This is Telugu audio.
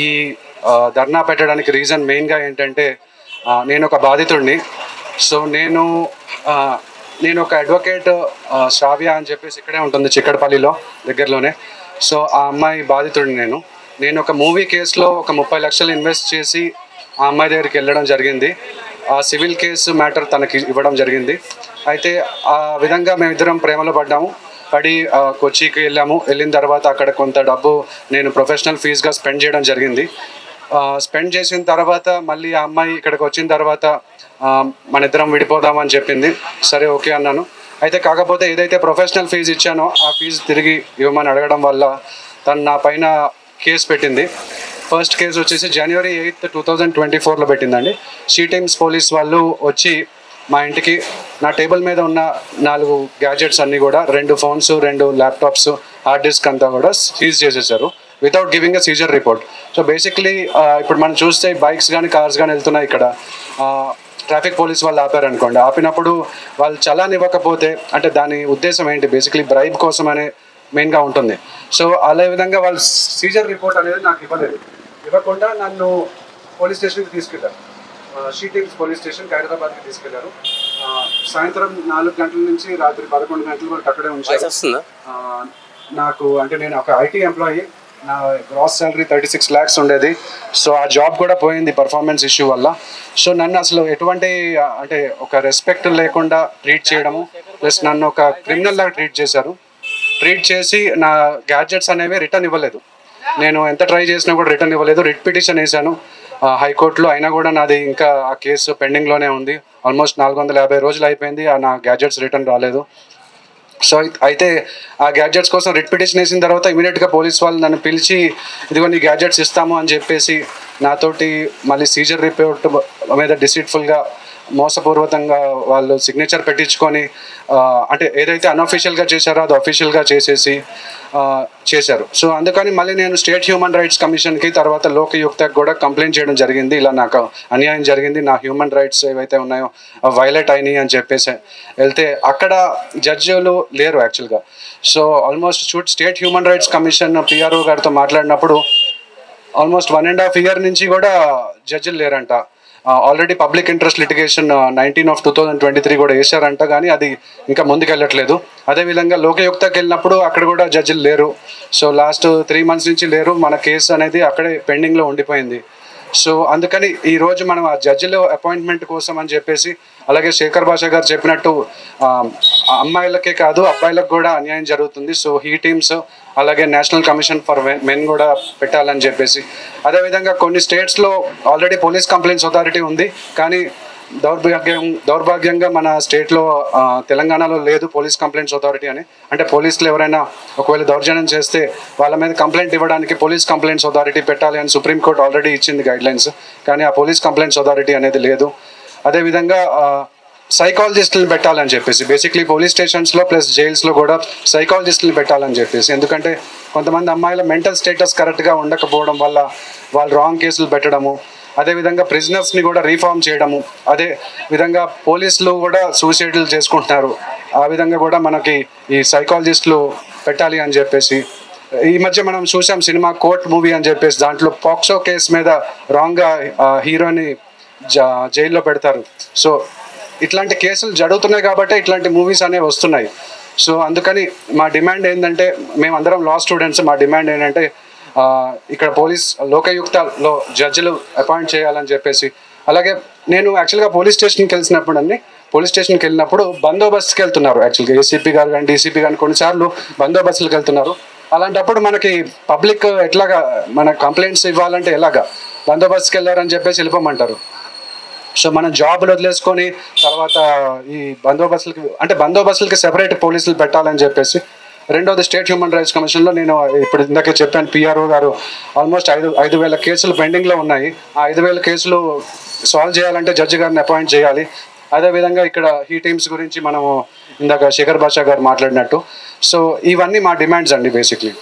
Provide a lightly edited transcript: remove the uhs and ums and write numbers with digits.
ఈ ధర్నా పెట్టడానికి రీజన్ మెయిన్గా ఏంటంటే నేను ఒక బాధితుడిని. సో నేను ఒక అడ్వకేట్ శ్రావ్య అని చెప్పేసి ఇక్కడే ఉంటుంది చిక్కడపల్లిలో దగ్గరలోనే. సో ఆ అమ్మాయి బాధితుడిని నేను ఒక మూవీ కేసులో ఒక 30 లక్షలు ఇన్వెస్ట్ చేసి ఆ అమ్మాయి దగ్గరికి వెళ్ళడం జరిగింది. ఆ సివిల్ కేసు మ్యాటర్ తనకి ఇవ్వడం జరిగింది. అయితే ఆ విధంగా మేమిద్దరం ప్రేమలో పడి కొచ్చికి వెళ్ళిన తర్వాత అక్కడ కొంత డబ్బు నేను ప్రొఫెషనల్ ఫీజ్గా స్పెండ్ చేయడం జరిగింది. స్పెండ్ చేసిన తర్వాత మళ్ళీ ఆ అమ్మాయి ఇక్కడికి వచ్చిన తర్వాత మన ఇద్దరం విడిపోదామని చెప్పింది. సరే ఓకే అన్నాను. అయితే కాకపోతే ఏదైతే ప్రొఫెషనల్ ఫీజు ఇచ్చానో ఆ ఫీజు తిరిగి ఇవ్వమని అడగడం వల్ల తను నా పైన కేసు పెట్టింది. ఫస్ట్ కేసు వచ్చేసి January 8, 2024లో పెట్టిందండి. షీ టీమ్స్ పోలీస్ వాళ్ళు వచ్చి మా ఇంటికి నా టేబుల్ మీద ఉన్న 4 గ్యాడ్జెట్స్ అన్నీ కూడా 2 ఫోన్స్ 2 ల్యాప్టాప్స్ హార్డ్ డిస్క్ అంతా కూడా సీజ్ చేసేసారు without giving a Caesar report. So basically ఇప్పుడు మనం చూస్తే బైక్స్ కానీ కార్స్ కానీ వెళ్తున్నాయి. ఇక్కడ ట్రాఫిక్ పోలీస్ వాళ్ళు ఆపారనుకోండి, ఆపినప్పుడు వాళ్ళు చలాన్ ఇవ్వకపోతే అంటే దాని ఉద్దేశం ఏంటి, బేసిక్లీ బ్రైబ్ కోసం అనే మెయిన్గా ఉంటుంది. సో అదే విధంగా వాళ్ళు సీజర్ రిపోర్ట్ అనేది నాకు ఇవ్వకుండా నన్ను పోలీస్ స్టేషన్కి తీసుకెళ్లారు. షీ టీమ్స్ పోలీస్ స్టేషన్ హైదరాబాద్కి తీసుకెళ్లారు. సాయంత్రం 4 గంటల నుంచి రాత్రి 11 గంటల వరకు అక్కడే ఉంచారు. నాకు అంటే నేను ఒక ఐటీ ఎంప్లాయీ, నా గ్రాస్ శాలరీ 36 lakhs ఉండేది. సో ఆ జాబ్ కూడా పోయింది పర్ఫార్మెన్స్ ఇష్యూ వల్ల. సో నన్ను అసలు ఎటువంటి అంటే ఒక రెస్పెక్ట్ లేకుండా ట్రీట్ చేయడము, ప్లస్ నన్ను ఒక క్రిమినల్ లాగా ట్రీట్ చేసి నా గ్యాడ్జెట్స్ అనేవి రిటర్న్ ఇవ్వలేదు. నేను ఎంత ట్రై చేసినా కూడా రిటర్న్ ఇవ్వలేదు. రిట్ పిటిషన్ వేసాను హైకోర్టులో, అయినా కూడా నాది ఇంకా ఆ కేసు పెండింగ్లోనే ఉంది. ఆల్మోస్ట్ 450 రోజులు అయిపోయింది, నా గ్యాడ్జెట్స్ రిటర్న్ రాలేదు. సో అయితే ఆ గ్యాడ్జెట్స్ కోసం రిట్ పిటిషన్ వేసిన తర్వాత ఇమీడియట్గా పోలీస్ వాళ్ళు నన్ను పిలిచి ఇదిగో నీ గ్యాడ్జెట్స్ ఇస్తాము అని చెప్పేసి నాతోటి మళ్ళీ సీజర్ రిపోర్ట్ మీద డిసీట్ఫుల్గా మోసపూర్వకంగా వాళ్ళు సిగ్నేచర్ పెట్టించుకొని అంటే ఏదైతే అన్అఫీషియల్గా చేశారో అది అఫీషియల్గా చేశారు. సో అందుకని మళ్ళీ నేను స్టేట్ హ్యూమన్ రైట్స్ కమిషన్కి తర్వాత లోకయుక్తకి కూడా కంప్లైంట్ చేయడం జరిగింది. ఇలా నాకు అన్యాయం జరిగింది, నా హ్యూమన్ రైట్స్ ఏవైతే ఉన్నాయో వైలేట్ అయినాయి అని చెప్పేసి వెళ్తే అక్కడ జడ్జిలు లేరు యాక్చువల్గా. So almost state human rights commission PRO గారితో మాట్లాడినప్పుడు ఆల్మోస్ట్ 1.5 year నుంచి కూడా జడ్జిలు లేరంట. Already public interest litigation 19 of 2023 కూడా వేశారంట, కానీ అది ఇంకా ముందుకెళ్ళట్లేదు. అదేవిధంగా లోకయుక్తకి వెళ్ళినప్పుడు అక్కడ కూడా జడ్జిలు లేరు. సో లాస్ట్ 3 months నుంచి లేరు. మన కేసు అనేది అక్కడే పెండింగ్లో ఉండిపోయింది. సో అందుకని ఈరోజు మనం ఆ జడ్జిల అపాయింట్మెంట్ కోసం అని చెప్పేసి, అలాగే శేఖర్ భాష గారు చెప్పినట్టు అమ్మాయిలకే కాదు అబ్బాయిలకు కూడా అన్యాయం జరుగుతుంది. సో హీ టీమ్స్ అలాగే నేషనల్ కమిషన్ ఫర్ మెన్ కూడా పెట్టాలని చెప్పేసి, అదేవిధంగా కొన్ని స్టేట్స్లో ఆల్రెడీ పోలీస్ కంప్లైంట్స్ అథారిటీ ఉంది, కానీ దౌర్భాగ్యంగా మన స్టేట్లో తెలంగాణలో లేదు పోలీస్ కంప్లైంట్స్ అథారిటీ అని. అంటే పోలీసులు ఎవరైనా ఒకవేళ దౌర్జన్యం చేస్తే వాళ్ళ మీద కంప్లైంట్ ఇవ్వడానికి పోలీస్ కంప్లైంట్స్ అథారిటీ పెట్టాలి అని సుప్రీంకోర్టు ఆల్రెడీ ఇచ్చింది గైడ్లైన్స్, కానీ ఆ పోలీస్ కంప్లైంట్స్ అథారిటీ అనేది లేదు. అదేవిధంగా సైకాలజిస్టులను పెట్టాలని చెప్పేసి, బేసిక్లీ పోలీస్ స్టేషన్స్లో ప్లస్ జైల్స్లో కూడా సైకాలజిస్టులను పెట్టాలని చెప్పేసి, ఎందుకంటే కొంతమంది అమ్మాయిల మెంటల్ స్టేటస్ కరెక్ట్గా ఉండకపోవడం వల్ల వాళ్ళు రాంగ్ కేసులు పెట్టడము, అదేవిధంగా ప్రిజనర్స్ని కూడా రీఫార్మ్ చేయడము, అదే విధంగా పోలీసులు కూడా సూసైడ్లు చేసుకుంటున్నారు. ఆ విధంగా కూడా మనకి ఈ సైకాలజిస్టులు పెట్టాలి అని చెప్పేసి, ఈ మధ్య మనం చూసాం సినిమా కోర్ట్ మూవీ అని చెప్పేసి, దాంట్లో పాక్సో కేసు మీద రాంగ్గా హీరోని జైల్లో పెడతారు. సో ఇట్లాంటి కేసులు జరుగుతున్నాయి కాబట్టి ఇట్లాంటి మూవీస్ అనేవి వస్తున్నాయి. సో అందుకని మా డిమాండ్ ఏంటంటే, మేమందరం లా స్టూడెంట్స్, మా డిమాండ్ ఏంటంటే ఇక్కడ పోలీస్ లోకయుక్తలో జడ్జిలు అపాయింట్ చేయాలని చెప్పేసి, అలాగే నేను యాక్చువల్గా పోలీస్ స్టేషన్కి వెళ్ళినప్పుడు బందోబస్తుకి వెళ్తున్నారు యాక్చువల్గా ఏసీపీ గారు కానీ డీసీపీ కానీ కొన్నిసార్లు బందోబస్తులకు వెళ్తున్నారు. అలాంటప్పుడు మనకి పబ్లిక్ ఎట్లాగా మన కంప్లైంట్స్ ఇవ్వాలంటే ఎలాగా, బందోబస్తుకి వెళ్ళారని చెప్పేసి వెళ్ళిపోమంటారు. సో మనం జాబ్లు వదిలేసుకొని తర్వాత ఈ బందోబస్తులకి సెపరేట్ పోలీసులు పెట్టాలని చెప్పేసి. రెండోది స్టేట్ హ్యూమన్ రైట్స్ కమిషన్లో నేను ఇప్పుడు ఇందాక చెప్పాను, PRO గారు ఆల్మోస్ట్ 5,000 కేసులు పెండింగ్లో ఉన్నాయి. ఆ 5,000 కేసులు సాల్వ్ చేయాలంటే జడ్జి గారిని అపాయింట్ చేయాలి. అదేవిధంగా ఇక్కడ హీ టీమ్స్ గురించి మనము ఇందాక శేఖర్ భాష గారు మాట్లాడినట్టు. సో ఇవన్నీ మా డిమాండ్స్ అండి బేసిక్లీ.